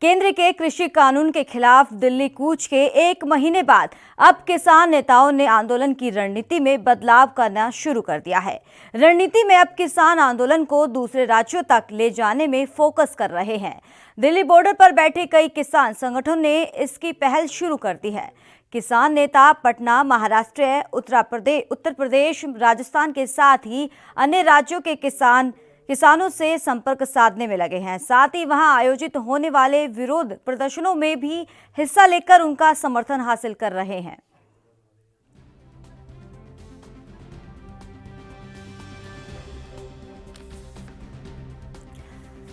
केंद्र के कृषि कानून के खिलाफ दिल्ली कूच के 1 महीने बाद अब किसान नेताओं ने आंदोलन की रणनीति में बदलाव करना शुरू कर दिया है। रणनीति में अब किसान आंदोलन को दूसरे राज्यों तक ले जाने में फोकस कर रहे हैं। दिल्ली बॉर्डर पर बैठे कई किसान संगठनों ने इसकी पहल शुरू कर दी है। किसान नेता पटना, महाराष्ट्र, उत्तर प्रदेश, राजस्थान के साथ ही अन्य राज्यों के किसानों से संपर्क साधने में लगे हैं। साथ ही वहां आयोजित होने वाले विरोध प्रदर्शनों में भी हिस्सा लेकर उनका समर्थन हासिल कर रहे हैं।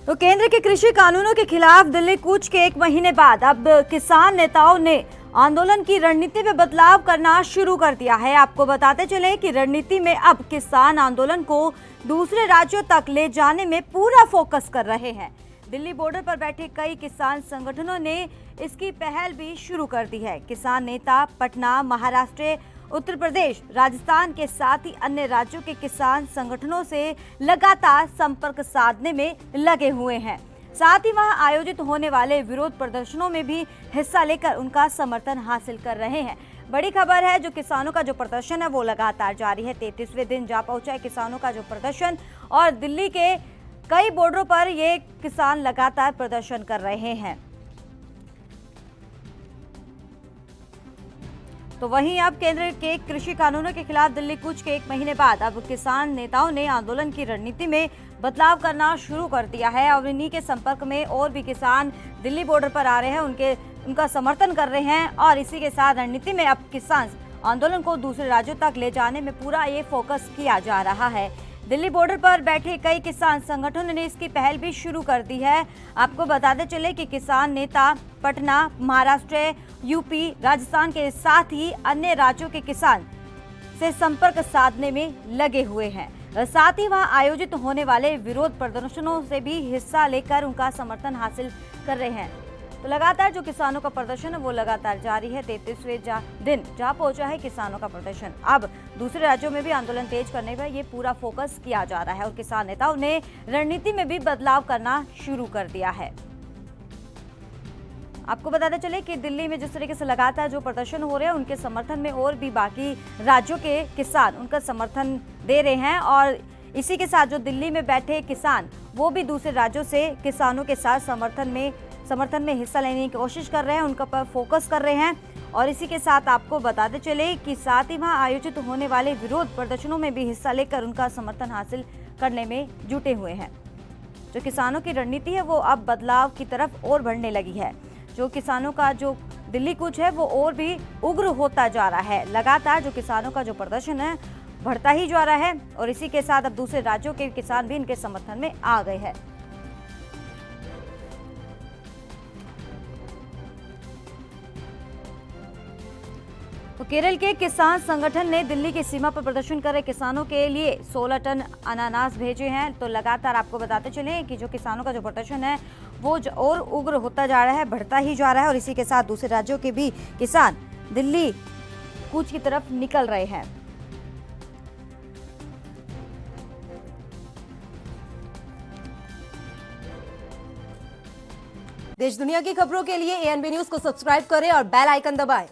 तो केंद्र के कृषि कानूनों के खिलाफ दिल्ली कूच के 1 महीने बाद अब किसान नेताओं ने आंदोलन की रणनीति में बदलाव करना शुरू कर दिया है। आपको बताते चले कि रणनीति में अब किसान आंदोलन को दूसरे राज्यों तक ले जाने में पूरा फोकस कर रहे हैं। दिल्ली बॉर्डर पर बैठे कई किसान संगठनों ने इसकी पहल भी शुरू कर दी है। किसान नेता पटना, महाराष्ट्र, उत्तर प्रदेश, राजस्थान के साथ ही अन्य राज्यों के किसान संगठनों से लगातार संपर्क साधने में लगे हुए हैं। साथ ही वहां आयोजित होने वाले विरोध प्रदर्शनों में भी हिस्सा लेकर उनका समर्थन हासिल कर रहे हैं। बड़ी खबर है, जो किसानों का जो प्रदर्शन है वो लगातार जारी है। 33वें दिन जा पहुंचा है किसानों का जो प्रदर्शन, और दिल्ली के कई बॉर्डरों पर ये किसान लगातार प्रदर्शन कर रहे हैं। तो वहीं अब केंद्र के कृषि कानूनों के खिलाफ दिल्ली कूच के 1 महीने बाद अब किसान नेताओं ने आंदोलन की रणनीति में बदलाव करना शुरू कर दिया है। और इन्हीं के संपर्क में और भी किसान दिल्ली बॉर्डर पर आ रहे हैं, उनका समर्थन कर रहे हैं। और इसी के साथ रणनीति में अब किसान आंदोलन को दूसरे राज्यों तक ले जाने में पूरा ये फोकस किया जा रहा है। दिल्ली बॉर्डर पर बैठे कई किसान संगठनों ने इसकी पहल भी शुरू कर दी है। आपको बताते चले कि किसान नेता पटना, महाराष्ट्र, यूपी, राजस्थान के साथ ही अन्य राज्यों के किसान से संपर्क साधने में लगे हुए हैं। साथ ही वहां आयोजित होने वाले विरोध प्रदर्शनों से भी हिस्सा लेकर उनका समर्थन हासिल कर रहे हैं। तो लगातार जो किसानों का प्रदर्शन है वो लगातार जारी है। 33वें दिन जा पहुंचा है किसानों का प्रदर्शन। अब दूसरे राज्यों में भी आंदोलन तेज करने पर ये पूरा फोकस किया जा रहा है और किसान नेताओं ने रणनीति में भी बदलाव करना शुरू कर दिया है। आपको बताते चले कि दिल्ली में जिस तरीके से लगातार जो प्रदर्शन हो रहे हैं, उनके समर्थन में और भी बाकी राज्यों के किसान उनका समर्थन दे रहे हैं। और इसी के साथ जो दिल्ली में बैठे किसान वो भी दूसरे राज्यों से किसानों के साथ समर्थन में हिस्सा लेने की कोशिश कर रहे हैं, उनका पर फोकस कर रहे हैं। और इसी के साथ आपको बताते चले कि साथ ही वहां आयोजित होने वाले विरोध प्रदर्शनों में भी हिस्सा लेकर उनका समर्थन हासिल करने में जुटे हुए हैं। जो किसानों की रणनीति है वो अब बदलाव की तरफ और बढ़ने लगी है। जो किसानों का जो दिल्ली कूच है वो और भी उग्र होता जा रहा है। लगातार जो किसानों का जो प्रदर्शन है बढ़ता ही जा रहा है। और इसी के साथ अब दूसरे राज्यों के किसान भी इनके समर्थन में आ गए हैं। तो केरल के किसान संगठन ने दिल्ली की सीमा पर प्रदर्शन कर रहे किसानों के लिए 16 टन अनानास भेजे हैं। तो लगातार आपको बताते चले कि जो किसानों का जो प्रदर्शन है वो और उग्र होता जा रहा है, बढ़ता ही जा रहा है। और इसी के साथ दूसरे राज्यों के भी किसान दिल्ली कूच की तरफ निकल रहे हैं। देश दुनिया की खबरों के लिए एएनबी न्यूज को सब्सक्राइब करें और बेल आइकन दबाएं।